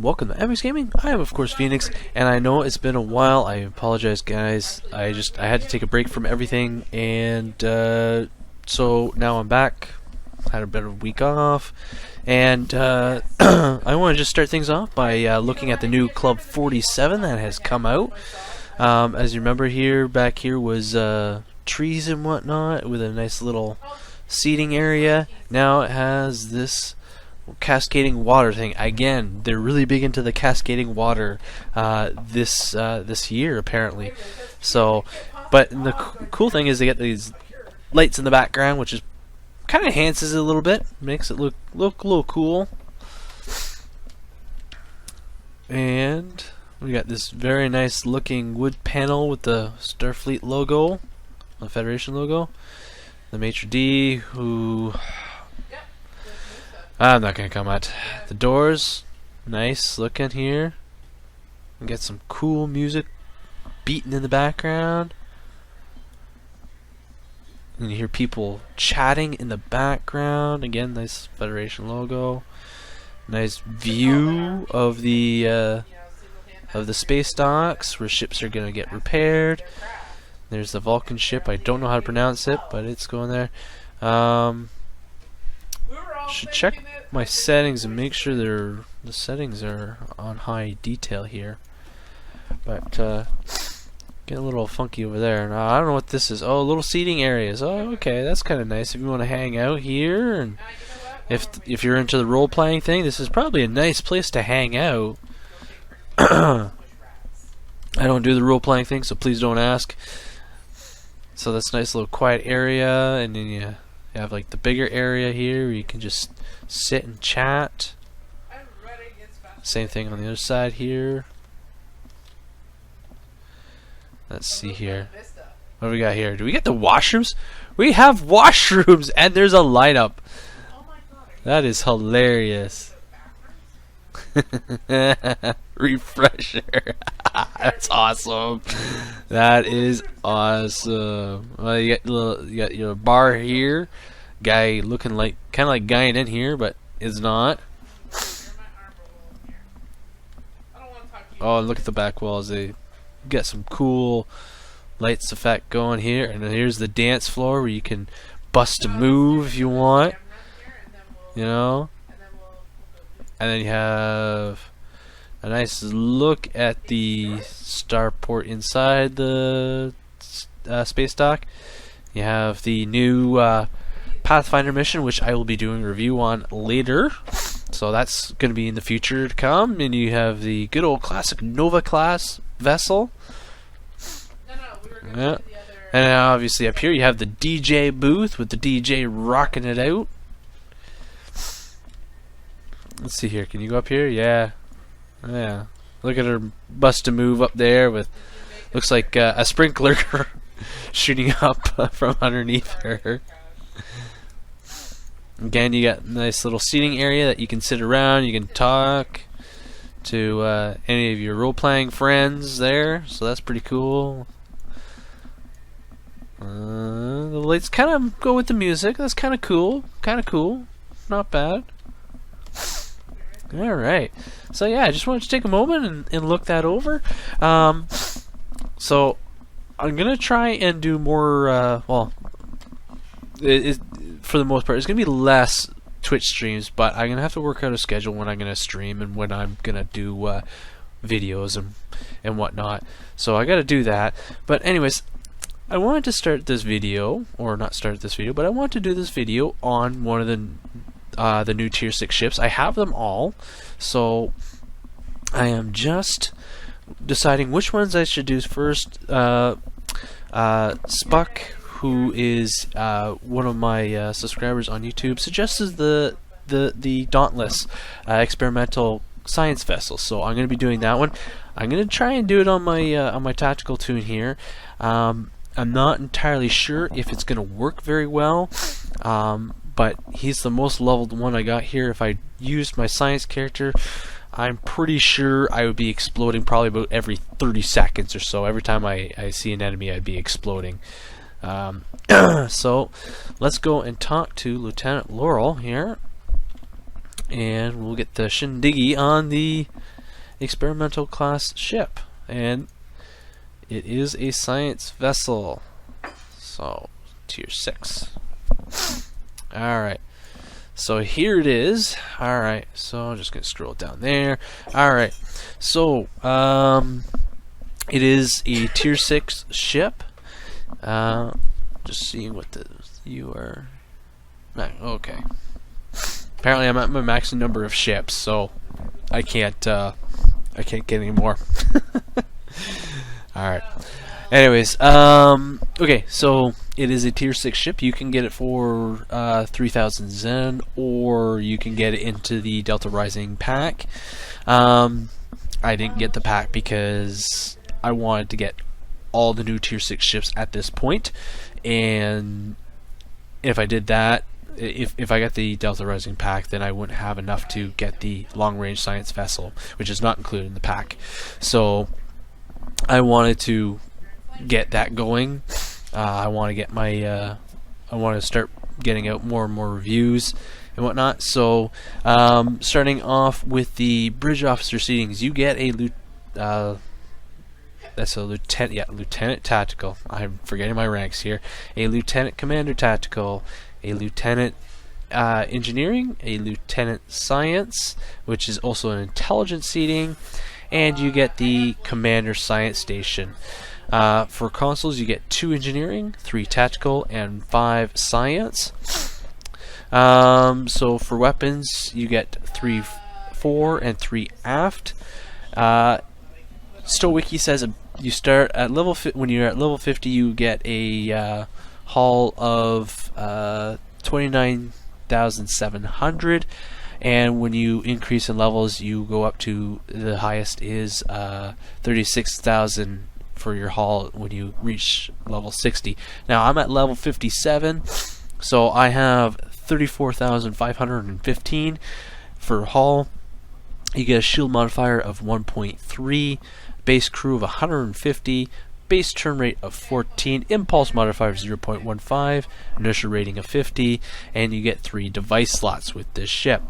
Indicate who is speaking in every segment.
Speaker 1: and welcome to MX Gaming. I am of course Phoenix, and I know it's been a while. I apologize, guys. I had to take a break from everything, and so now I'm back. Had a bit of a week off, and I want to just start things off by looking at the new Club 47 that has come out. As you remember, back here was trees and whatnot with a nice little seating area. Now it has this cascading water thing. Again, they're really big into the cascading water this year apparently. So, but the cool thing is they get these lights in the background, which is kind of enhances it a little bit, makes it look a little cool. And we got this very nice looking wood panel with the Starfleet logo, the Federation logo. The maitre d', who I'm not gonna comment. The doors, nice looking here. We get some cool music beating in the background. And you hear people chatting in the background. Again, nice Federation logo. Nice view of the space docks where ships are gonna get repaired. There's the Vulcan ship. I don't know how to pronounce it, but it's going there. Should check my settings and make sure the settings are on high detail here. But get a little funky over there. Now, I don't know what this is. Oh, little seating areas. Oh, okay, that's kind of nice if you want to hang out here. And if you're into the role playing thing, this is probably a nice place to hang out. I don't do the role playing thing, so please don't ask. So that's a nice little quiet area, and then you have like the bigger area here where you can just sit and chat. Same thing on the other side here. Let's see here. What do we got here? Do we get the washrooms? We have washrooms, and there's a lineup. That is hilarious. Refresher. That's awesome. That is awesome. Well, you got your bar here. Guy looking like kind of like guying in here, but is not. Oh, look at the back walls. They got some cool lights effect going here, and then here's the dance floor where you can bust a move if you want. You know. And then you have a nice look at the starport inside the space dock. You have the new Pathfinder mission, which I will be doing a review on later. So that's going to be in the future to come. And you have the good old classic Nova class vessel. Yeah. And then obviously up here you have the DJ booth with the DJ rocking it out. Let's see here. Can you go up here? Yeah. Yeah. Look at her bust a move up there with looks like a sprinkler shooting up from underneath her. Again, you got a nice little seating area that you can sit around. You can talk to any of your role-playing friends there, so that's pretty cool. The lights kind of go with the music. That's kind of cool. Kind of cool. Not bad. Alright, so yeah, I just wanted to take a moment and look that over. So I'm gonna try and do more. Well, for the most part, it's gonna be less Twitch streams, but I'm gonna have to work out a schedule when I'm gonna stream and when I'm gonna do videos and whatnot. So I gotta do that. But anyways, I wanted to start this video, or not start this video, but I want to do this video on one of the new Tier 6 ships. I have them all, so I am just deciding which ones I should do first. Spuck, who is one of my subscribers on YouTube, suggested the Dauntless experimental science vessel, so I'm going to be doing that one. I'm going to try and do it on my tactical tune here. I'm not entirely sure if it's going to work very well. But he's the most leveled one I got here. If I used my science character, I'm pretty sure I would be exploding probably about every 30 seconds or so. Every time I see an enemy, I'd be exploding. So let's go and talk to Lieutenant Laurel here. and we'll get the shindiggy on the experimental class ship. And it is a science vessel, so tier 6. Alright, so here it is. Alright, so I'm just going to scroll down there. Alright, so it is a tier 6 ship. Just seeing what you are. Okay. Apparently I'm at my maximum number of ships, so I can't get any more. Alright. Anyways, okay, so it is a tier 6 ship. You can get it for 3,000 Zen, or you can get it into the Delta Rising pack. I didn't get the pack because I wanted to get all the new tier 6 ships at this point, and if I did that, if I got the Delta Rising pack, then I wouldn't have enough to get the long range science vessel, which is not included in the pack. So I wanted to get that going. I want to get my I want to start getting out more and more reviews and whatnot. So starting off with the bridge officer seatings, you get a that's a lieutenant, yeah, lieutenant tactical. I'm forgetting my ranks here. A lieutenant commander tactical, a lieutenant engineering, a lieutenant science, which is also an intelligence seating, and you get the commander science station. For consoles, you get 2 engineering, 3 tactical, and 5 science. So for weapons, you get 3 fore and 3 aft. Stowwiki says you start at level when you're at level 50, you get a hull of 29,700, and when you increase in levels, you go up to the highest is 36,000 for your hull when you reach level 60. Now I'm at level 57, so I have 34,515 for hull. You get a shield modifier of 1.3, base crew of 150, base turn rate of 14, impulse modifier of 0.15, inertia rating of 50, and you get 3 device slots with this ship.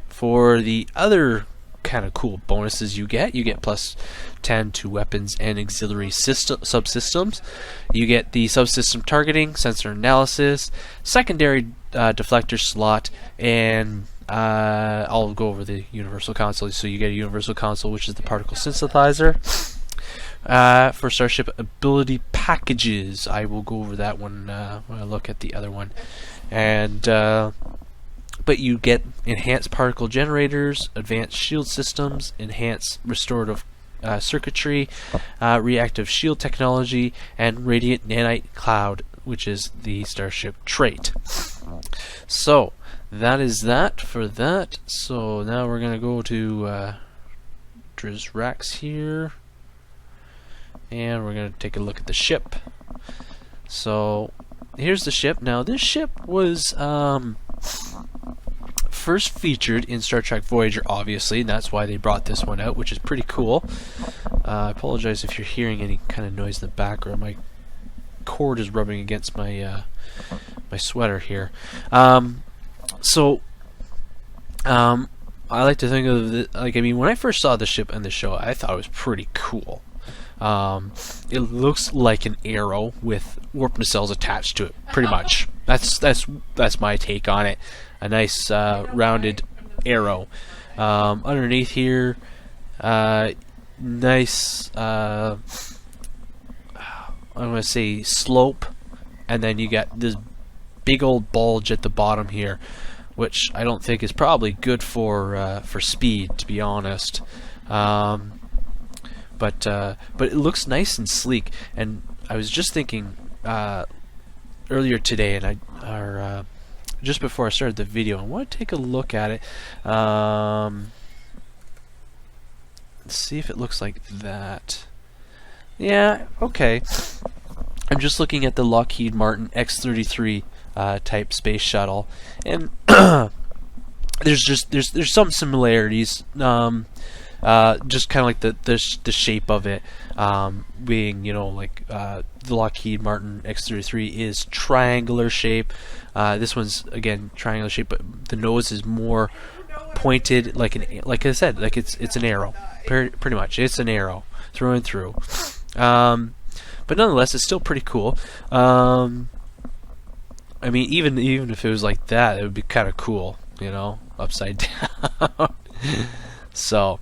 Speaker 1: For the other kind of cool bonuses you get plus 10 to weapons and auxiliary subsystems. You get the subsystem targeting, sensor analysis, secondary deflector slot, and I'll go over the universal console. So you get a universal console, which is the particle synthesizer. For Starship ability packages, I will go over that one when I look at the other one. And but you get enhanced particle generators, advanced shield systems, enhanced restorative circuitry, reactive shield technology, and radiant nanite cloud, which is the Starship trait. So that is that for that. So now we're gonna go to Drizrax here, and we're gonna take a look at the ship. So here's the ship. Now this ship was first featured in Star Trek Voyager, obviously, and that's why they brought this one out, which is pretty cool. I apologize if you're hearing any kind of noise in the background. My cord is rubbing against my my sweater here. I like to think of it, like, I mean, when I first saw the ship in the show, I thought it was pretty cool. It looks like an arrow with warp nacelles attached to it, pretty much. That's my take on it. A nice rounded arrow. Underneath here, nice, I'm gonna say slope, and then you got this big old bulge at the bottom here, which I don't think is probably good for speed, to be honest. But it looks nice and sleek. And I was just thinking earlier today, and just before I started the video, I want to take a look at it. Let's see if it looks like that. Yeah, okay. I'm just looking at the Lockheed Martin X-33 type space shuttle, and there's some similarities. just kind of like the shape of it, being, you know, like the Lockheed Martin X-33 is triangular shape. This one's again triangular shape, but the nose is more pointed, like I said, like it's an arrow. Pretty much, it's an arrow through and through. But nonetheless, it's still pretty cool. I mean, even if it was like that, it would be kind of cool, you know, upside down. So,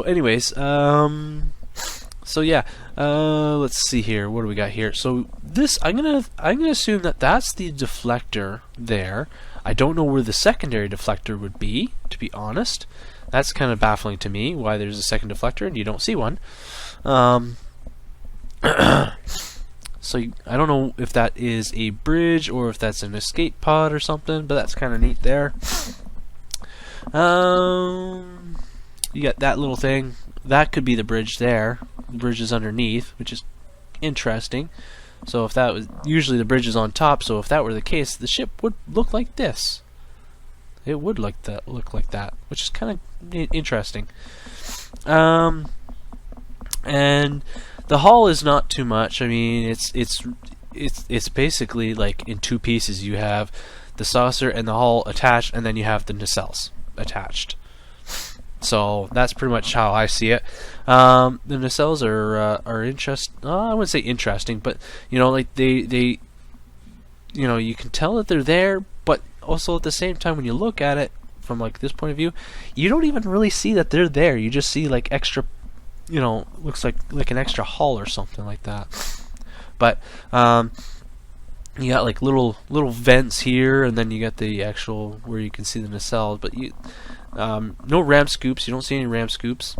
Speaker 1: anyways, so yeah, let's see here. What do we got here? So this, I'm gonna assume that that's the deflector there. I don't know where the secondary deflector would be, to be honest. That's kind of baffling to me, why there's a second deflector and you don't see one. So I don't know if that is a bridge or if that's an escape pod or something, but that's kind of neat there. You got that little thing. That could be the bridge there. The bridge is underneath, which is interesting. So if that was, usually the bridge is on top, so if that were the case, the ship would look like this. It would look like that, which is kind of interesting. And the hull is not too much. I mean, it's basically like in two pieces. You have the saucer and the hull attached, and then you have the nacelles attached. So that's pretty much how I see it. The nacelles are I wouldn't say interesting, but you know, like they you know, you can tell that they're there, but also at the same time, when you look at it from like this point of view, you don't even really see that they're there. You just see like extra, you know, looks like an extra hull or something like that. But you got like little vents here, and then you got the actual where you can see the nacelles. But you no ram scoops. You don't see any ram scoops.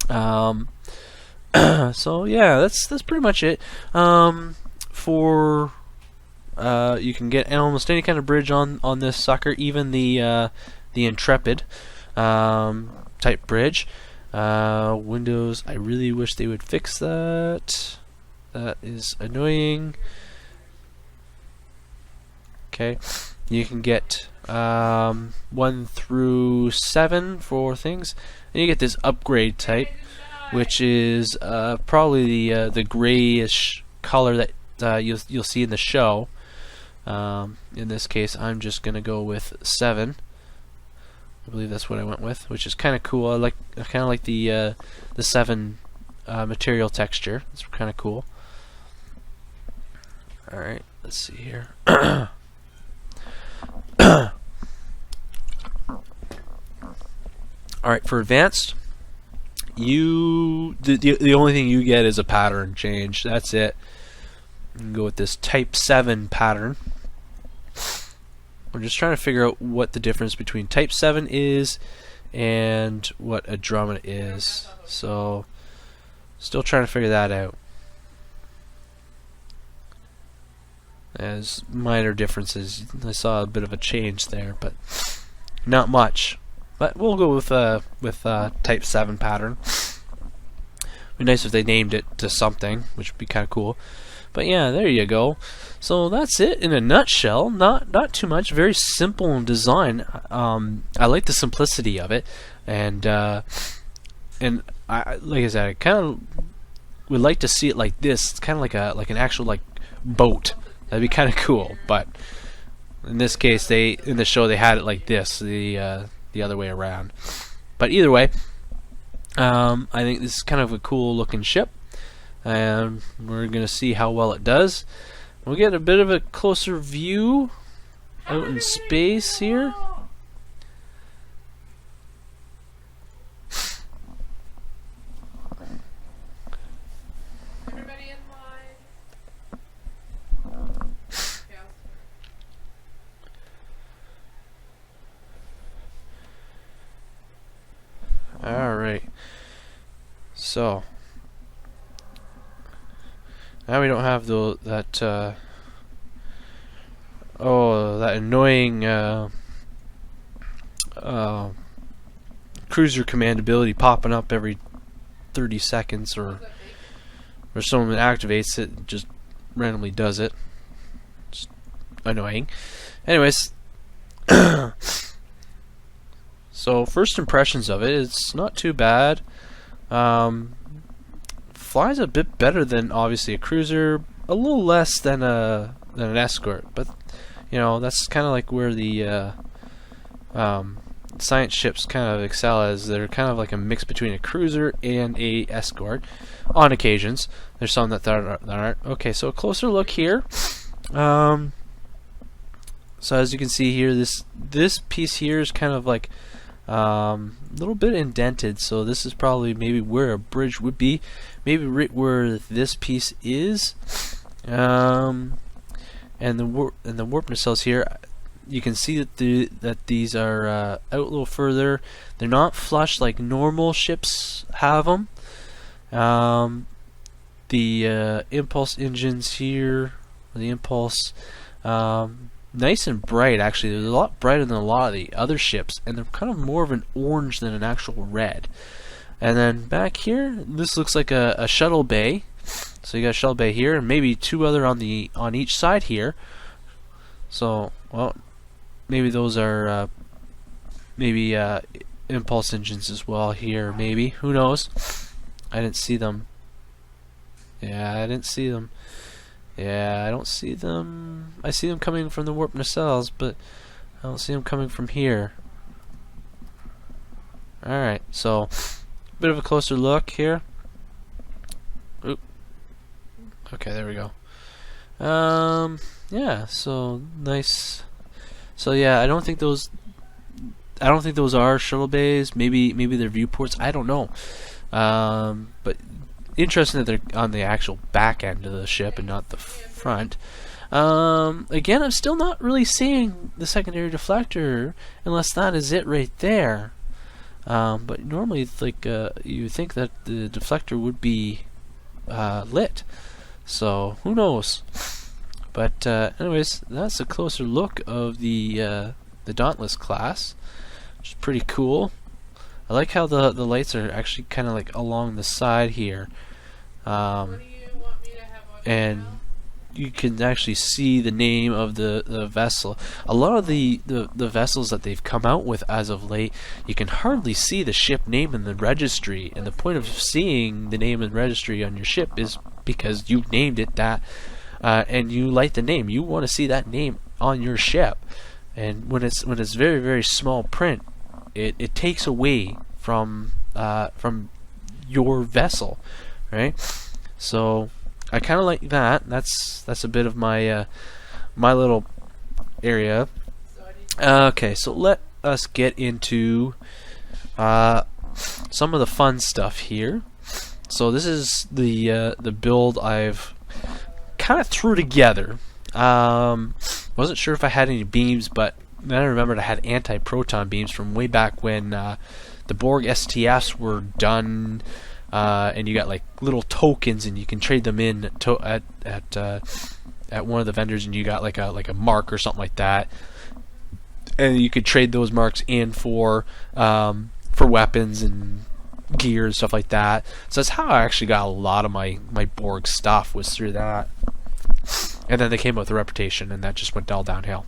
Speaker 1: So yeah, that's pretty much it. For you can get almost any kind of bridge on this sucker, even the Intrepid type bridge. Windows, I really wish they would fix that. That is annoying. Okay, you can get 1 through 7 for things, and you get this upgrade type, which is probably the grayish color that you'll see in the show. In this case, I'm just gonna go with 7. I believe that's what I went with, which is kind of cool. I kind of like the 7 material texture. It's kind of cool. All right, let's see here. All right, for advanced, the only thing you get is a pattern change. That's it. You can go with this Type 7 pattern. We're just trying to figure out what the difference between Type 7 is and what a drum is. So, still trying to figure that out. There's minor differences. I saw a bit of a change there, but not much. But we'll go with Type 7 pattern. It'd be nice if they named it to something, which would be kind of cool. But yeah, there you go. So that's it in a nutshell. Not too much. Very simple in design. I like the simplicity of it, and I like I said, I kind of would like to see it like this. It's kind of like an actual like boat. That'd be kind of cool. But in this case, in the show they had it like this, the other way around. But either way, I think this is kind of a cool looking ship, and we're gonna see how well it does. We'll get a bit of a closer view out in space here.
Speaker 2: Everybody in line.
Speaker 1: Alright. So now we don't have that annoying cruiser command ability popping up every 30 seconds, or someone activates it and just randomly does it. It's annoying. Anyways, So first impressions of it, it's not too bad. Flies a bit better than obviously a cruiser, a little less than an escort, but you know that's kind of like where the science ships kind of excel, as they're kind of like a mix between a cruiser and a escort on occasions. There's some that aren't. Okay, so a closer look here. So as you can see here, this piece here is kind of like a little bit indented, so this is probably maybe where a bridge would be, maybe right where this piece is. And the warp nacelles here, you can see that these are out a little further. They're not flush like normal ships have them. The impulse engines here, the impulse, nice and bright actually. They're a lot brighter than a lot of the other ships, and they're kind of more of an orange than an actual red. And then back here, this looks like a shuttle bay. So you got a shuttle bay here, and maybe two other on each side here. So, well, maybe those are maybe impulse engines as well here. Maybe, who knows? I didn't see them. Yeah, I didn't see them. Yeah, I don't see them. I see them coming from the warp nacelles, but I don't see them coming from here. Alright, so bit of a closer look here. Oop. Okay, there we go. Yeah, so nice. So yeah, I don't think those are shuttle bays. Maybe they're viewports. I don't know. But interesting that they're on the actual back end of the ship and not the front. Again, I'm still not really seeing the secondary deflector unless that is it right there. But normally, it's like you would think that the deflector would be lit. So who knows? But anyways, that's a closer look of the Dauntless class, which is pretty cool. I like how the lights are actually kind of like along the side here, and you can actually see the name of the vessel. A lot of the vessels that they've come out with as of late, you can hardly see the ship name in the registry, and the point of seeing the name and registry on your ship is because you named it that, and you like the name. You want to see that name on your ship, and when it's very, very small print, it takes away from your vessel, right? So I kind of like that. That's a bit of my my little area. Okay, so let us get into some of the fun stuff here. So this is the build I've kind of threw together. Wasn't sure if I had any beams, but then I remembered I had anti-proton beams from way back when the Borg STFs were done, and you got like little tokens, and you can trade them in at one of the vendors, and you got like a mark or something like that, and you could trade those marks in for weapons and gear and stuff like that. So that's how I actually got a lot of my Borg stuff, was through that. And then they came out with a reputation, and that just went all downhill.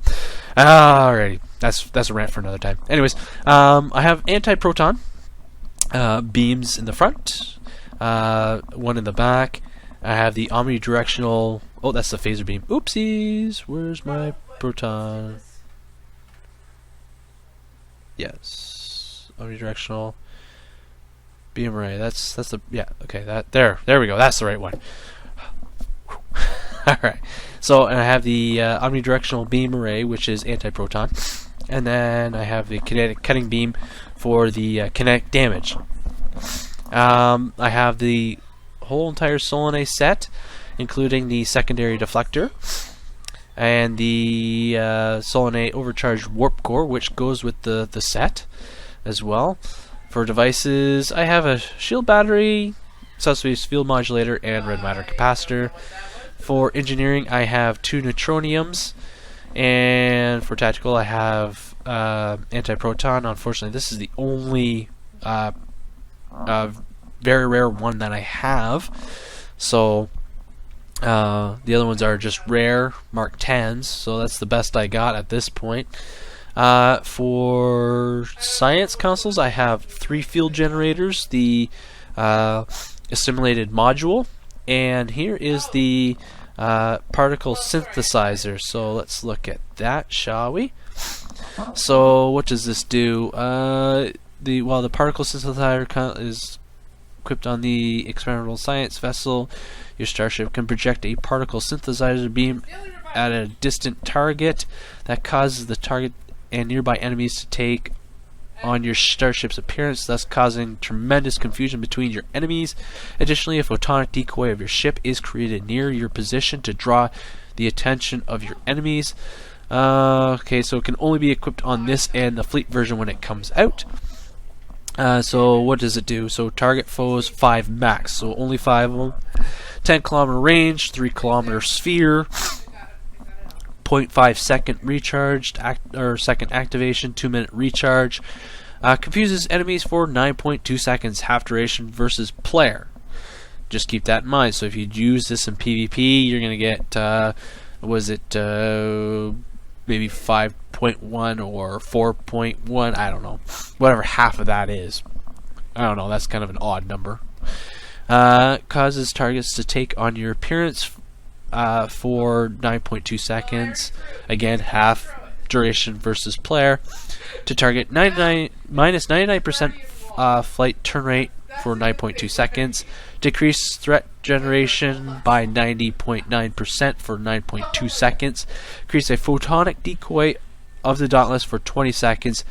Speaker 1: Alrighty, that's a rant for another time. Anyways, I have anti-proton beams in the front, one in the back. I have the omnidirectional. Oh, that's the phaser beam. Oopsies, where's my proton? Yes, omnidirectional beam array. That's the, yeah. Okay, there we go. That's the right one. Alright, so and I have the omnidirectional beam array, which is anti-proton, and then I have the kinetic cutting beam for the kinetic damage. I have the whole entire Solanae set, including the secondary deflector, and the Solanae overcharged warp core, which goes with the set as well. For devices, I have a shield battery, subspace field modulator, and red matter capacitor. For engineering, I have 2 neutroniums, and for tactical, I have anti-proton. Unfortunately, this is the only very rare one that I have. So the other ones are just rare Mark 10s, so that's the best I got at this point. For science consoles, I have 3 field generators, the assimilated module, and here is the particle synthesizer. So let's look at that, shall we? So what does this do? The particle synthesizer is equipped on the experimental science vessel. Your starship can project a particle synthesizer beam at a distant target that causes the target and nearby enemies to take on your starship's appearance, thus causing tremendous confusion between your enemies. Additionally, a photonic decoy of your ship is created near your position to draw the attention of your enemies. Okay, so it can only be equipped on this and the fleet version when it comes out. So what does it do? So target foes 5 max, so only 5 of them. 10-kilometer range, 3-kilometer sphere. 0.5 second recharge, second activation, 2-minute recharge. Confuses enemies for 9.2 seconds, half duration versus player. Just keep that in mind. So if you use this in PvP, you're going to get, maybe 5.1 or 4.1, I don't know. Whatever half of that is. I don't know, that's kind of an odd number. Causes targets to take on your appearance for 9.2 seconds. Again, half duration versus player. To target minus 99% flight turn rate for 9.2 seconds. Decrease threat generation by 90.9% for 9.2 seconds. Creates a photonic decoy of the Dauntless for 20 seconds.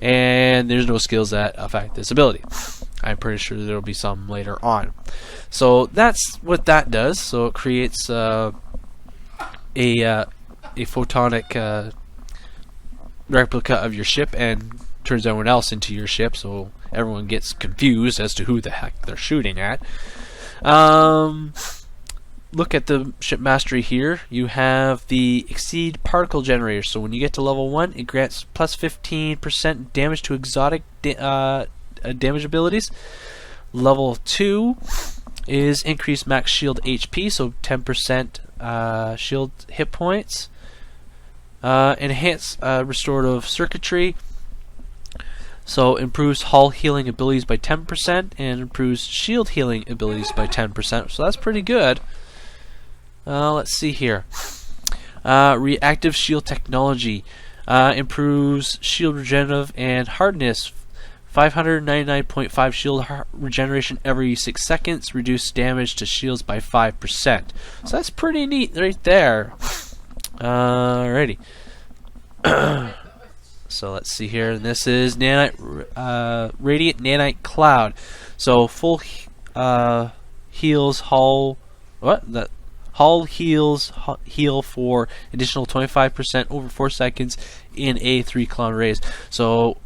Speaker 1: And there's no skills that affect this ability. I'm pretty sure there will be some later on. So that's what that does. So it creates a photonic replica of your ship and turns everyone else into your ship, so everyone gets confused as to who the heck they're shooting at. Look at the ship mastery here. You have the Exceed particle generator. So when you get to level 1, it grants plus 15% damage to exotic damage abilities. Level 2 is increased max shield HP, so 10% shield hit points. Enhanced restorative circuitry. So improves hull healing abilities by 10% and improves shield healing abilities by 10%. So that's pretty good. Let's see here. Reactive shield technology improves shield regenerative and hardness. 599.5 shield regeneration every 6 seconds. Reduce damage to shields by 5%. So that's pretty neat right there. Alrighty. So let's see here. This is nanite, radiant nanite cloud. So full heals hull. What? That hull heals heal for additional 25% over 4 seconds in a 3-kilometer radius. So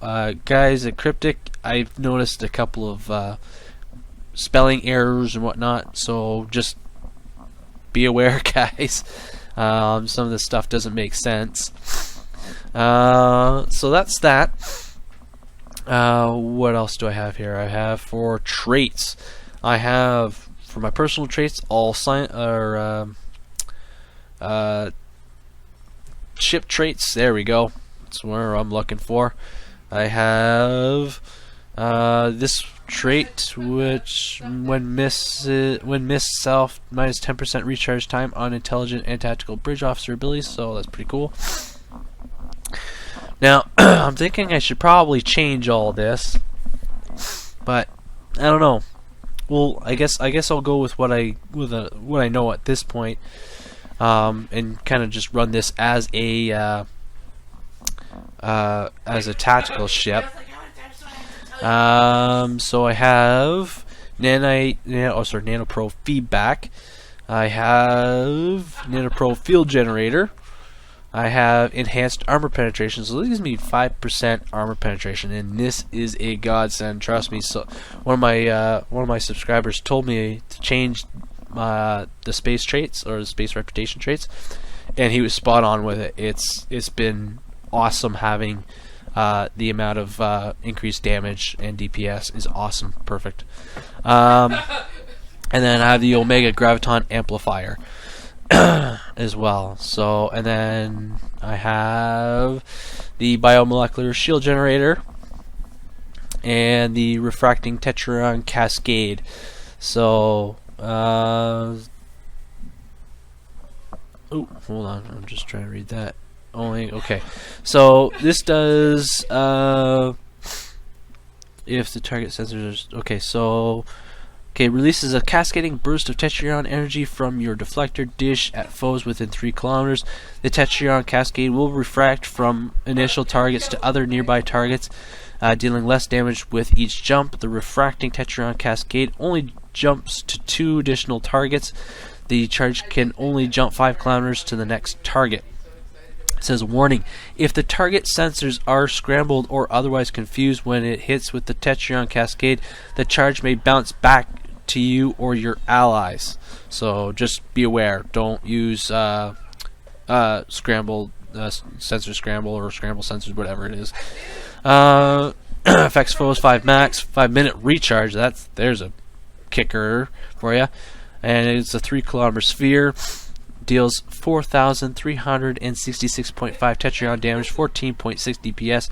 Speaker 1: guys at Cryptic, I've noticed a couple of spelling errors and whatnot. So just be aware, guys. Some of this stuff doesn't make sense. So that's that. What else do I have here? I have for traits. I have for my personal traits all ship traits. There we go. That's where I'm looking for. I have this trait, which when missed self minus 10% recharge time on intelligent and tactical bridge officer abilities. So that's pretty cool. Now I'm thinking I should probably change all this, but I don't know. Well, I guess I'll go with what I know at this point, and kind of just run this as a tactical ship. So I have NanoPro feedback. I have NanoPro field generator. I have enhanced armor penetration, so this gives me 5% armor penetration, and this is a godsend. Trust me. So one of my subscribers told me to change the space traits or the space reputation traits, and he was spot on with it. It's been awesome having the amount of increased damage and DPS is awesome, perfect. And then I have the Omega Graviton amplifier. as well. So, and then I have the biomolecular shield generator and the refracting Tetryon cascade. So, oh, hold on, I'm just trying to read that. Only okay. So this does if the target sensors. Okay, so releases a cascading burst of Tetryon energy from your deflector dish at foes within 3 kilometers. The Tetryon cascade will refract from initial targets to other nearby targets, dealing less damage with each jump. The refracting Tetryon cascade only jumps to 2 additional targets. The charge can only jump 5 kilometers to the next target. It says, warning, if the target sensors are scrambled or otherwise confused when it hits with the Tetryon cascade, the charge may bounce back to you or your allies. So just be aware. Don't use scrambled sensor scramble or scramble sensors, whatever it is. Affects foes 5 max, 5-minute recharge. There's a kicker for you. And it's a 3-kilometer sphere. Deals 4,366.5 Tetryon damage, 14.6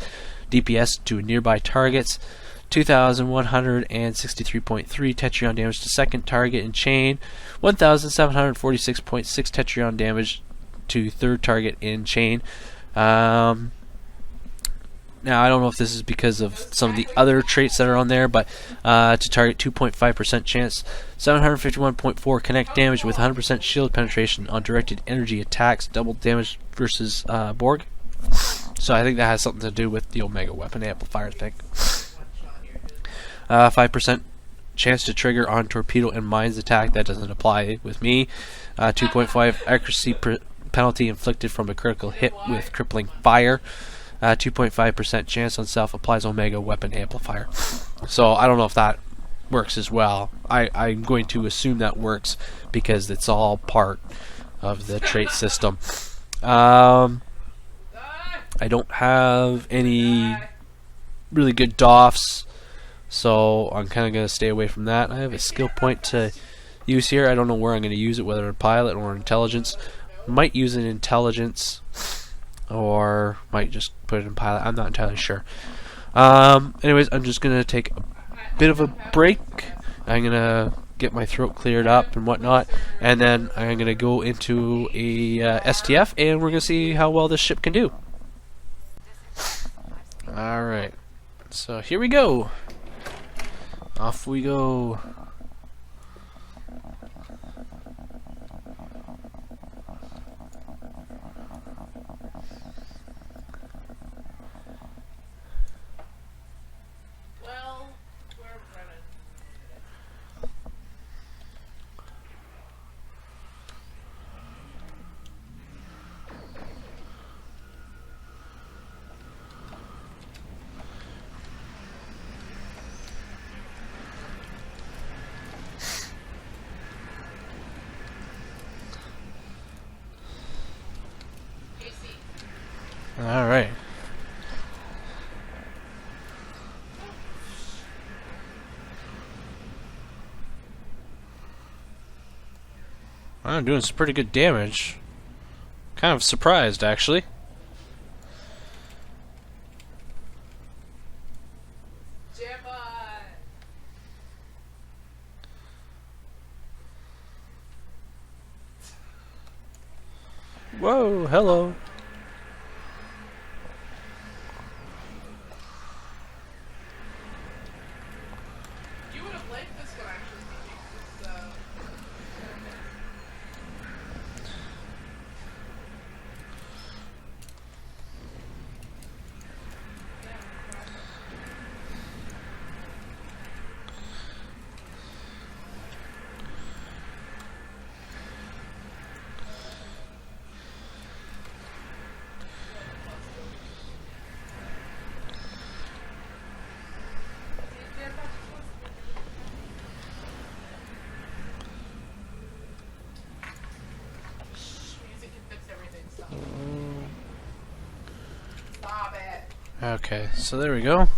Speaker 1: DPS to nearby targets, 2,163.3 Tetryon damage to second target in chain, 1,746.6 Tetryon damage to third target in chain. Now, I don't know if this is because of some of the other traits that are on there, but to target 2.5% chance, 751.4 connect damage with 100% shield penetration on directed energy attacks, double damage versus Borg. So I think that has something to do with the Omega weapon amplifier thing. 5% chance to trigger on torpedo and mines attack. That doesn't apply with me. 2.5 accuracy penalty inflicted from a critical hit with crippling fire. 2.5% chance on self applies Omega weapon amplifier. So I don't know if that works as well. I'm going to assume that works because it's all part of the trait system. I don't have any really good doffs, so I'm kind of going to stay away from that. I have a skill point to use here. I don't know where I'm going to use it, whether in pilot or intelligence. Might use it in intelligence, or might just put it in pilot. I'm not entirely sure. Anyways, I'm just going to take a bit of a break. I'm going to get my throat cleared up and whatnot, and then I'm going to go into a STF, and we're going to see how well this ship can do. Alright, so here we go. Off we go. Alright. I'm doing some pretty good damage. Kind of surprised, actually. Whoa, hello. Okay, so there we go.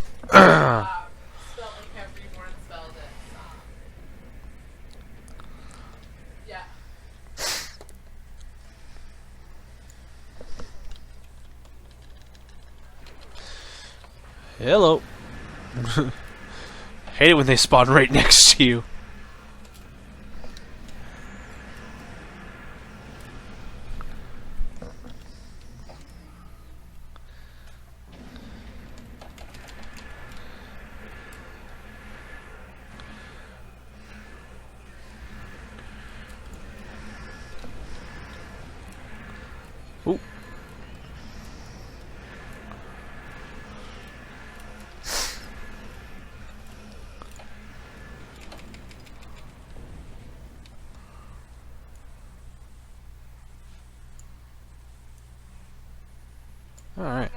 Speaker 1: Hello. Hate it when they spawn right next to you. Ooh. All right.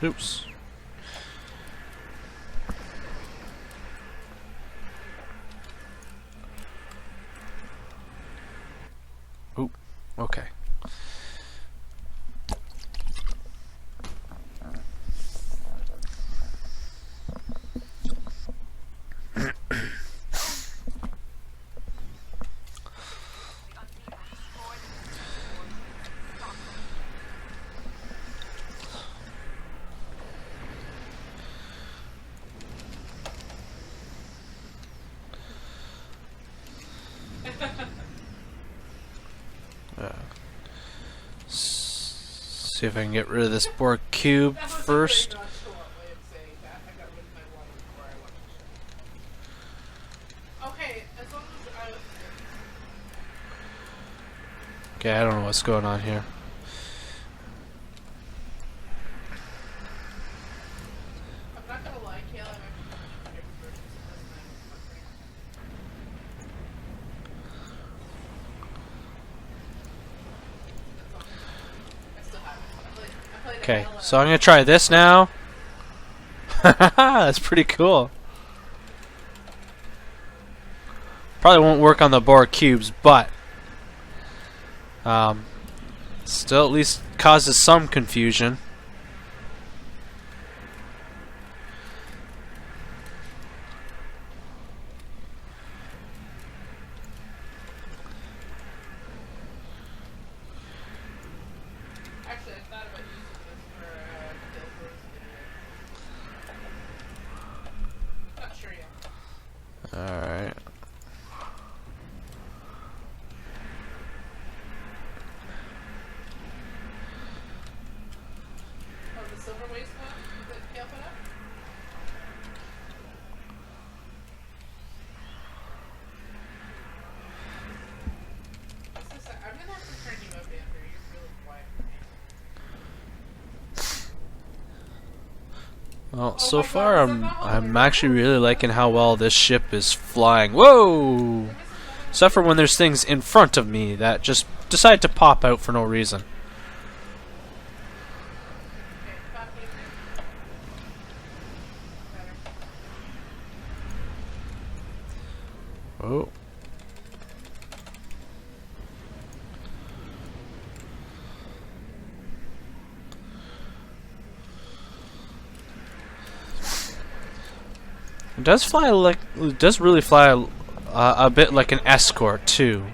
Speaker 1: Oops. Oop. Okay. See if I can get rid of this Borg cube first. Okay, I don't know what's going on here. Okay, so I'm gonna try this now. That's pretty cool. Probably won't work on the Borg cubes, but still at least causes some confusion. Alright.
Speaker 2: Oh, the silver waste one that Kale put up? I'm gonna have to turn you up, Andrew. You're really quiet for me.
Speaker 1: Well,
Speaker 2: Oh
Speaker 1: so
Speaker 2: my
Speaker 1: far
Speaker 2: God, is that not what
Speaker 1: I'm
Speaker 2: we're
Speaker 1: actually
Speaker 2: doing?
Speaker 1: really liking how well this ship is flying. Whoa! Except for when there's things in front of me that just decide to pop out for no reason.
Speaker 2: Okay, stop using better.
Speaker 1: Oh. It does fly like, it does really fly a bit like an escort too,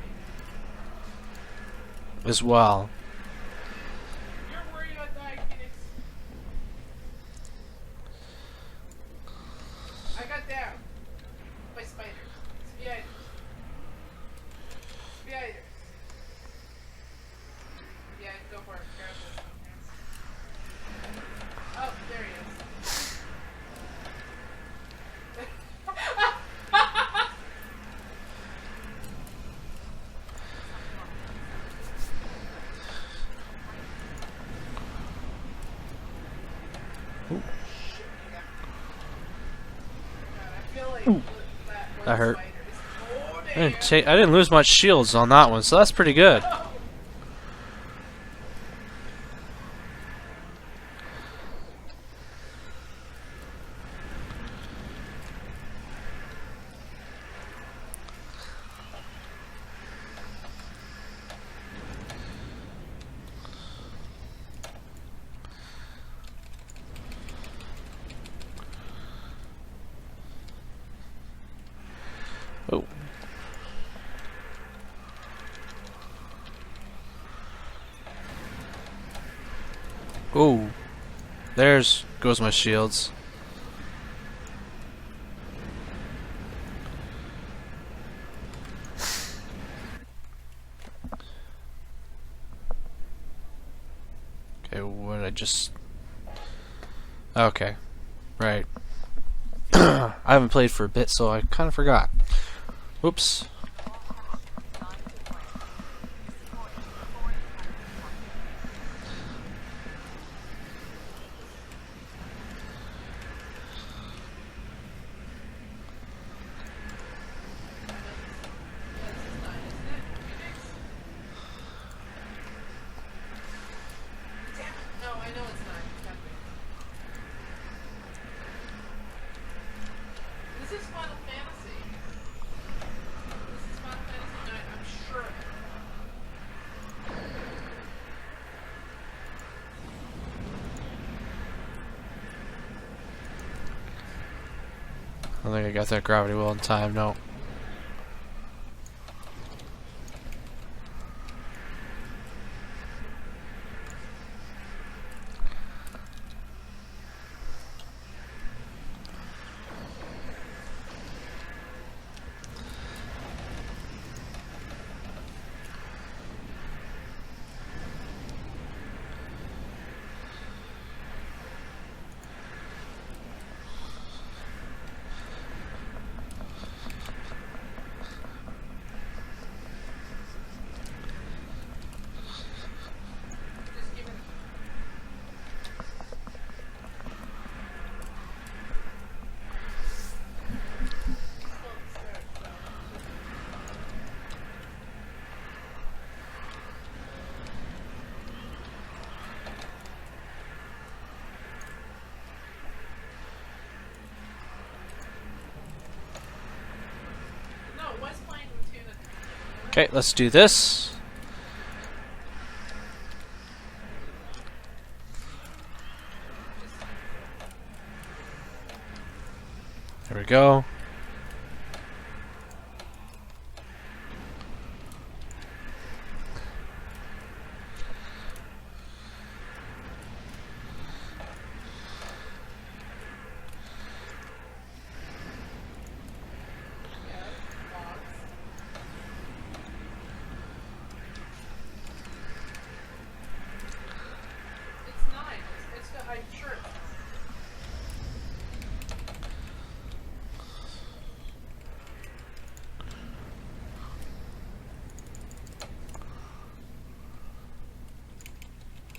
Speaker 1: as well.
Speaker 2: You're worried about dying, Phoenix. I got down by spiders. Spiders. Spiders. Yeah, go for it. Grab this. Oh, there he is.
Speaker 1: Ooh,
Speaker 2: God, I feel like
Speaker 1: Ooh.
Speaker 2: that one
Speaker 1: That hurt.
Speaker 2: spider is. Oh damn!
Speaker 1: I didn't lose much shields on that one, so that's pretty good. Oh. Oh. There's goes my shields. Okay, what did I just... Okay. Right. I haven't played for a bit, so I kind of forgot. Whoops.
Speaker 2: No, I know it's not. This is Final Fantasy. This is Final Fantasy 9, I'm sure of it.
Speaker 1: I don't think I got that gravity well in time, no.
Speaker 2: Just give it. No, it was playing with tuna.
Speaker 1: Okay, let's do this. There we go.
Speaker 2: It's 9. I'm sure it's 9.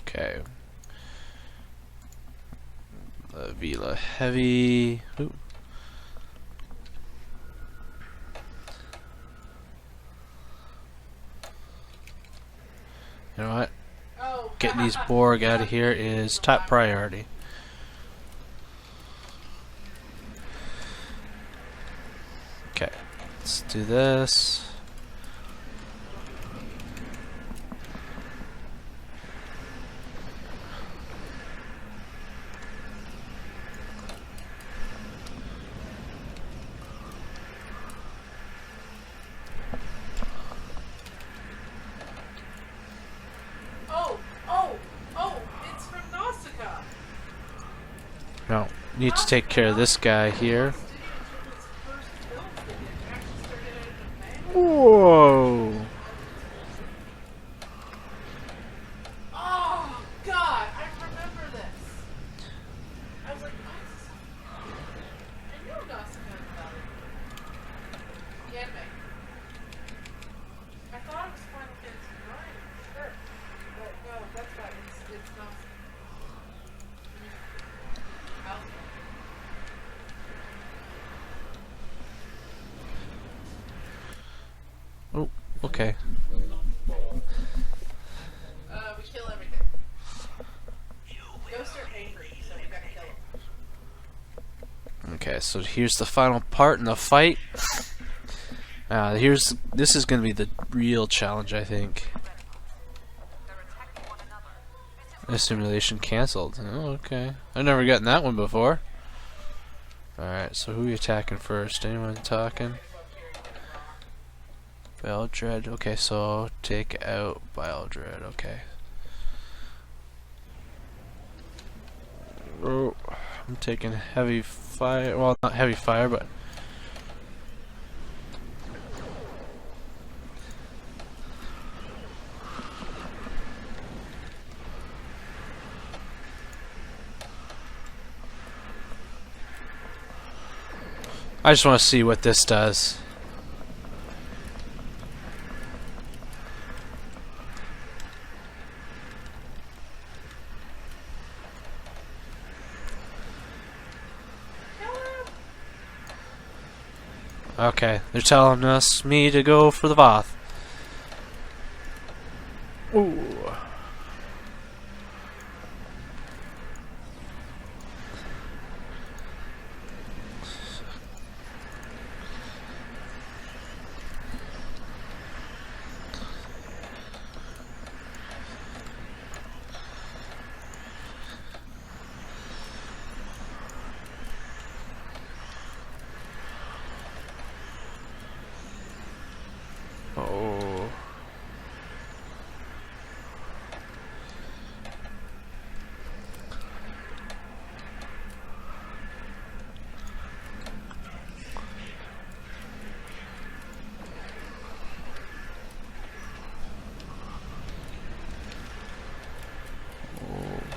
Speaker 1: Okay. Vila Heavy. Ooh. You know what?
Speaker 2: Oh.
Speaker 1: Getting these Borg out of here is top priority. Okay, let's do this.
Speaker 2: It's from Nausicaa.
Speaker 1: No, need to take care of this guy here. Whoa!
Speaker 2: Oh, God, I remember this. I was like, why is this? I knew Nausicaa about it. The anime. I thought it was Final Fantasy 9, sure. But no, that's not. It's Nausicaa.
Speaker 1: okay.
Speaker 2: We kill everything. Ghosts are angry, so we gotta kill them.
Speaker 1: Okay, so here's the final part in the fight. This is gonna be the real challenge, I think. The simulation cancelled. Oh, okay. I've never gotten that one before. Alright, so who are you attacking first? Anyone talking? Baldred. Okay, so take out Baldred. Okay. Oh, I'm taking heavy fire. Well, not heavy fire, but I just want to see what this does. Okay, they're telling me to go for the Voth. Ooh. Oh.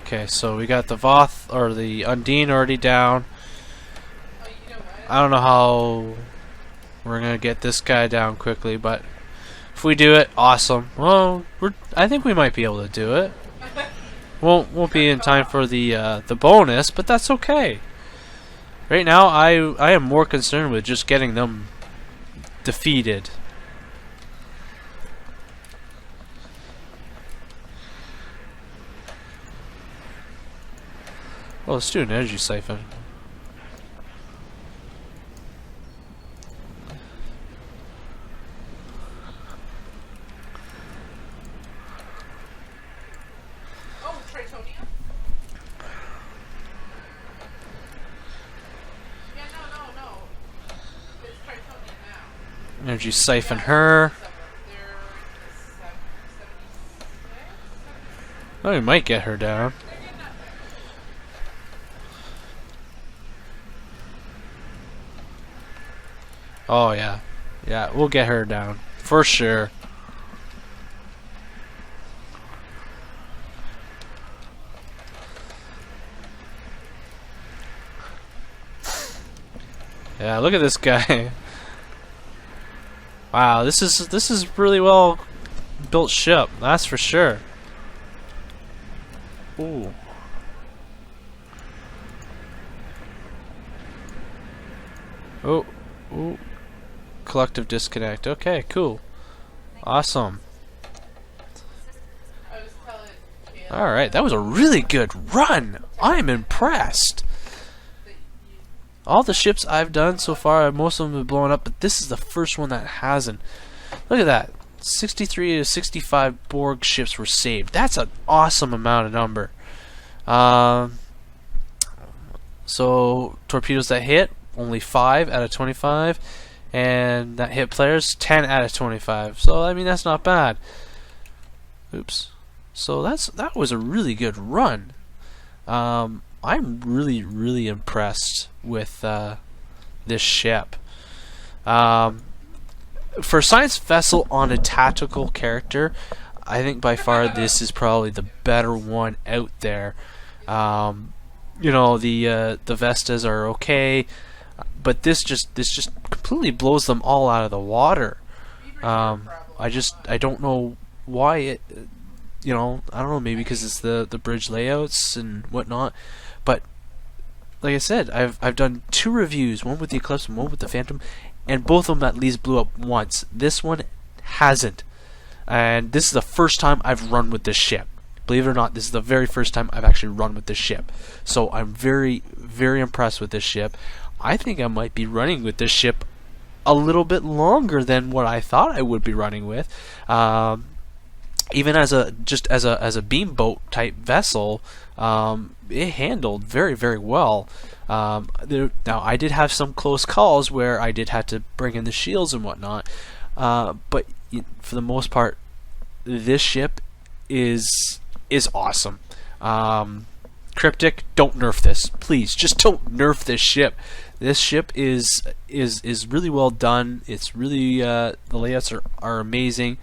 Speaker 1: Okay, so we got the Voth or the Undine already down.
Speaker 2: Oh, you know what?
Speaker 1: I don't know how we're gonna get this guy down quickly, but if we do it, awesome. Well, I think we might be able to do it. Won't be in time for the bonus, but that's okay. Right now, I am more concerned with just getting them defeated. Oh, let's do an energy siphon.
Speaker 2: Oh, Tritonia? Yeah, no. It's Tritonia now.
Speaker 1: Energy siphon her.
Speaker 2: They're 76?
Speaker 1: Oh, we might get her down.
Speaker 2: They're getting up there.
Speaker 1: Oh yeah, yeah, we'll get her down for sure. Yeah, look at this guy. Wow, this is really well built ship. That's for sure. Ooh. Oh, ooh. Collective disconnect. Okay, cool. Awesome.
Speaker 2: I was telling Kayla
Speaker 1: Alright, that was a really good run. I'm impressed.
Speaker 2: that you
Speaker 1: All the ships I've done so far, most of them have blown up, but this is the first one that hasn't. Look at that. 63 to 65 Borg ships were saved. That's an awesome amount of number. So, torpedoes that hit, only 5 out of 25. And that hit players, 10 out of 25. So, I mean, that's not bad. Oops. So, that was a really good run. I'm really impressed with this ship. For a science vessel on a tactical character, I think by far this is probably the better one out there. You know, the Vestas are okay, but this just completely blows them all out of the water. I don't know why it. You know, I don't know, maybe because it's the bridge layouts and whatnot, but like I said, I've done 2 reviews, one with the Eclipse and one with the Phantom, and both of them at least blew up once. This one hasn't. And this is the first time I've run with this ship. Believe it or not, this is the very first time I've actually run with this ship. So I'm very, very impressed with this ship. I think I might be running with this ship a little bit longer than what I thought I would be running with. Even as a beamboat type vessel, it handled very, very well. Now I did have some close calls where I did have to bring in the shields and whatnot, but for the most part, this ship is awesome. Cryptic, don't nerf this, please. Just don't nerf this ship. This ship is really well done. It's really the layouts are amazing.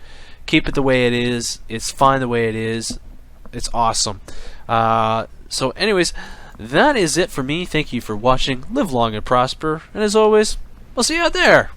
Speaker 1: Keep it the way it is. It's fine the way it is. It's awesome. So anyways, that is it for me. Thank you for watching. Live long and prosper. And as always, we'll see you out there.